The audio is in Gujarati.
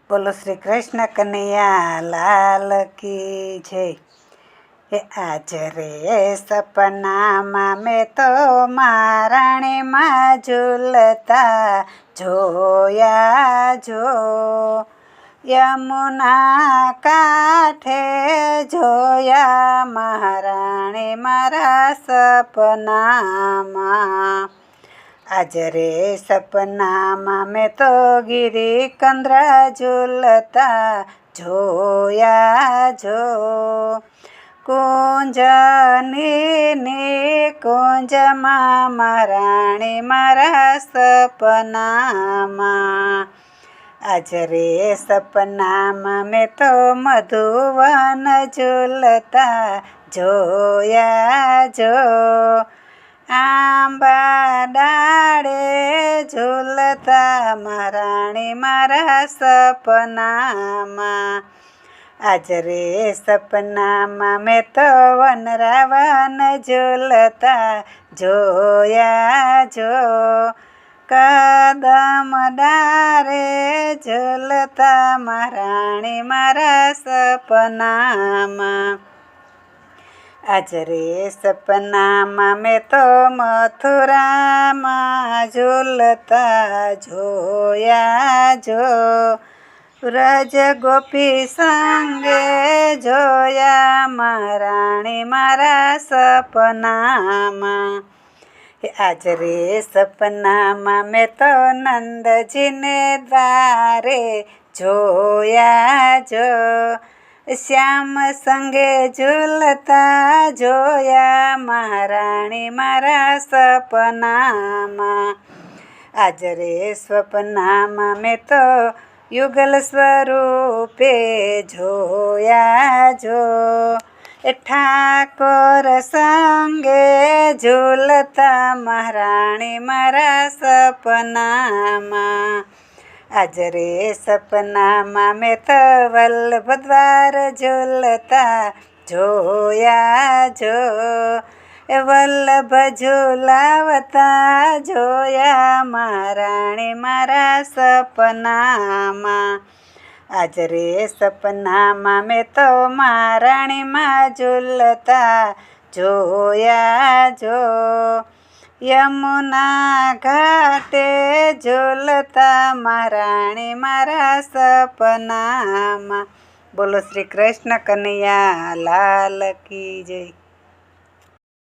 બોલો શ્રી કૃષ્ણ કનૈયા લાલ કી જય। એ આજ રે સપનામાં મેં તો મહારાણીમાં ઝૂલતા જોયા જો, યમુના કાંઠે જોયા મહારાણી મારા સપનામાં। આજ રે સપનામાં મેં તો ગિરિકંદ્ર ઝૂલતા જોયા જો, કુંજની કુંજમાં મહારાણી મારા સપનામાં। આજ રે સપનામાં મેં તો મધુવન ઝૂલતા જોયા જો, આંબા ડાળે ઝૂલતા મહારાણી મારા સપનામાં। આજ રે સપનામાં મેં તો વનરાવન ઝૂલતા જોયા જો, કદમ ડાળે ઝૂલતા મહારાણી મારા સપનામાં। આજ રે સપનામાં મેં તો મથુરામાં ઝૂલતા જોયા જો, વ્રજ ગોપી સંગે જોયા મહારાણી મારા સપનામાં। આજ રે સપનામાં મેં તો નંદજીને દ્વારે જોયા જો, શ્યામ સંગે ઝૂલતા જોયા મહારાણી મારા સપનામાં। આજ રે સપનામાં મેં તો યુગલ સ્વરૂપે જોયા જો, ઠાકોર સંગે ઝૂલતા મહારાણી મારા સપનામાં। આજ રે સપનામાં મેં તો વલ્લભ દ્વાર ઝૂલતા જોયા જો, વલ્લભ ઝૂલાવતા જોયા મહારાણી મારા સપનામાં। આજ રે સપનામાં મેં તો મહારાણીમાં ઝૂલતા જોયા જો, યમુના ઘાટે ઝૂલતા મહારાણી મારા સપનામાં। બોલો શ્રી કૃષ્ણ કનૈયા લાલ કી જય।